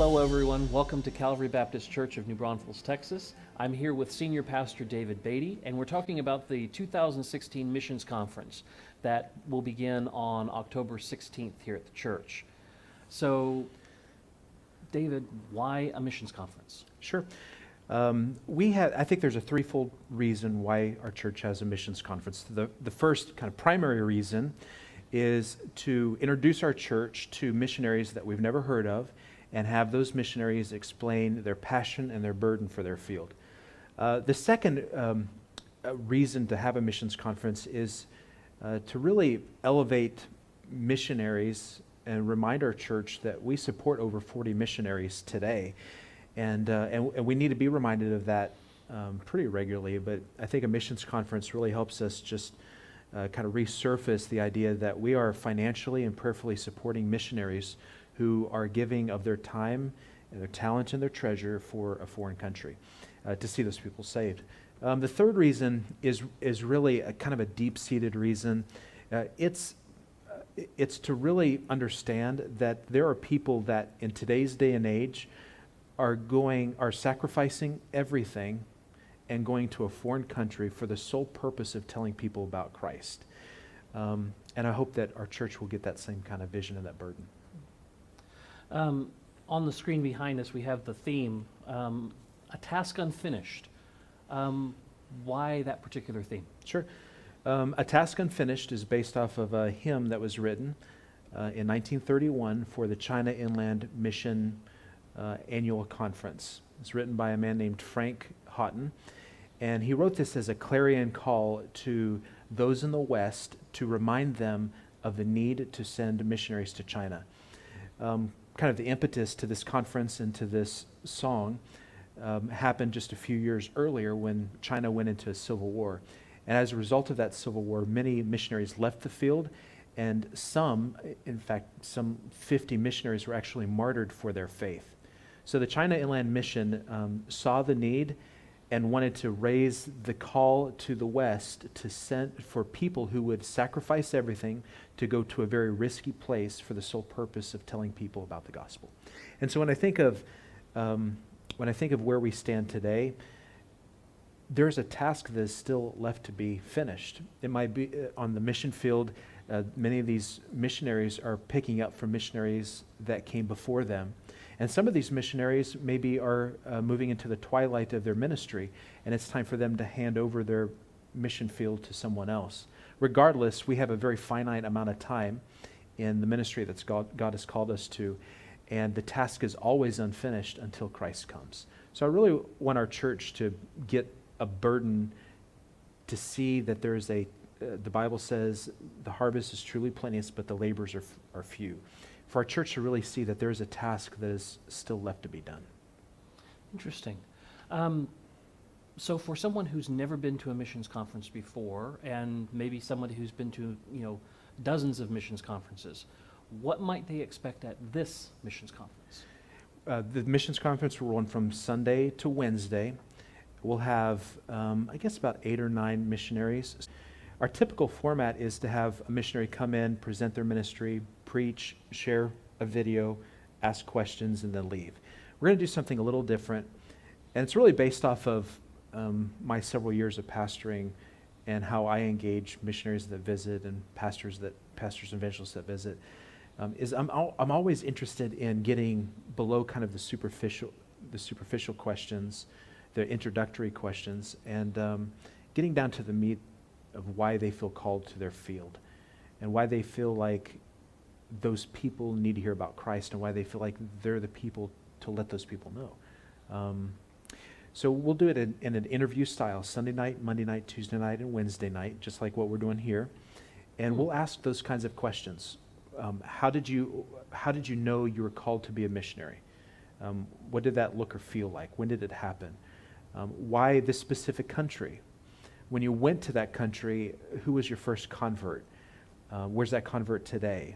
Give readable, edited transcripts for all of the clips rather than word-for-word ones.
Hello, everyone. Welcome to Calvary Baptist Church of New Braunfels, Texas. I'm here with Senior Pastor David Beatty, and we're talking about the 2016 Missions Conference that will begin on October 16th here at the church. So, David, why a missions conference? Sure. I think there's a threefold reason why our church has a missions conference. The first kind of primary reason is to introduce our church to missionaries that we've never heard of and have those missionaries explain their passion and their burden for their field. The second reason to have a missions conference is to really elevate missionaries and remind our church that we support over 40 missionaries today. And we need to be reminded of that pretty regularly. But I think a missions conference really helps us just kind of resurface the idea that we are financially and prayerfully supporting missionaries who are giving of their time and their talent and their treasure for a foreign country to see those people saved. The third reason is really a kind of a deep-seated reason. It's to really understand that there are people that in today's day and age are sacrificing everything and going to a foreign country for the sole purpose of telling people about Christ. And I hope that our church will get that same kind of vision and that burden. On the screen behind us, we have the theme, A Task Unfinished. Why that particular theme? Sure. A Task Unfinished is based off of a hymn that was written in 1931 for the China Inland Mission Annual Conference. It's written by a man named Frank Houghton, and he wrote this as a clarion call to those in the West to remind them of the need to send missionaries to China. Kind of the impetus to this conference and to this song happened just a few years earlier when China went into a civil war. And as a result of that civil war, many missionaries left the field, and some 50 missionaries were actually martyred for their faith. So the China Inland Mission saw the need and wanted to raise the call to the West to send for people who would sacrifice everything to go to a very risky place for the sole purpose of telling people about the gospel. And so when I think of where we stand today, there's a task that is still left to be finished. It might be on the mission field. Many of these missionaries are picking up from missionaries that came before them. And some of these missionaries maybe are moving into the twilight of their ministry, and it's time for them to hand over their mission field to someone else. Regardless, we have a very finite amount of time in the ministry that God has called us to, and the task is always unfinished until Christ comes. So I really want our church to get a burden to see that there is the Bible says the harvest is truly plenteous, but the laborers are few. For our church to really see that there is a task that is still left to be done. Interesting. So for someone who's never been to a missions conference before, and maybe somebody who's been to dozens of missions conferences, what might they expect at this missions conference? The missions conference will run from Sunday to Wednesday. We'll have, about 8 or 9 missionaries. Our typical format is to have a missionary come in, present their ministry, preach, share a video, ask questions, and then leave. We're going to do something a little different, and it's really based off of my several years of pastoring and how I engage missionaries that visit and pastors and evangelists that visit. I'm always interested in getting below kind of the superficial questions, the introductory questions, and getting down to the meat of why they feel called to their field and why they feel like those people need to hear about Christ and why they feel like they're the people to let those people know. So we'll do it in an interview style, Sunday night, Monday night, Tuesday night, and Wednesday night, just like what we're doing here. And we'll ask those kinds of questions. How did you know you were called to be a missionary? What did that look or feel like? When did it happen? Why this specific country? When you went to that country, who was your first convert? Where's that convert today?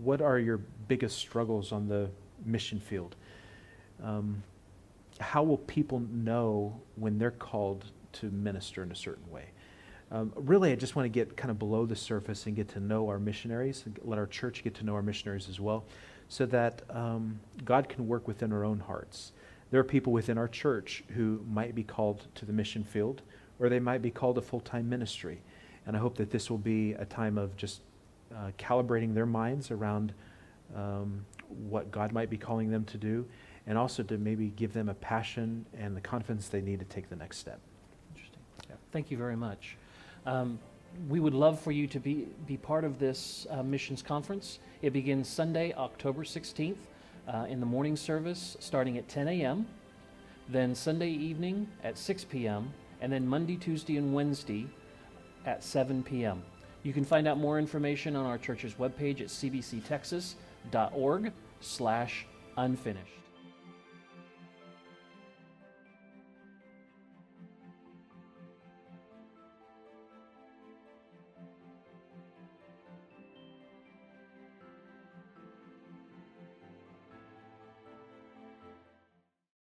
What are your biggest struggles on the mission field? How will people know when they're called to minister in a certain way? Really, I just want to get kind of below the surface and get to know our missionaries, let our church get to know our missionaries as well. so that God can work within our own hearts. There are people within our church who might be called to the mission field, or they might be called to full-time ministry. And I hope that this will be a time of just calibrating their minds around what God might be calling them to do, and also to maybe give them a passion and the confidence they need to take the next step. Interesting. Thank you very much. We would love for you to be part of this missions conference. It begins Sunday, October 16th in the morning service starting at 10 a.m., then Sunday evening at 6 p.m., and then Monday, Tuesday, and Wednesday at 7 p.m. You can find out more information on our church's webpage at cbctexas.org/unfinished.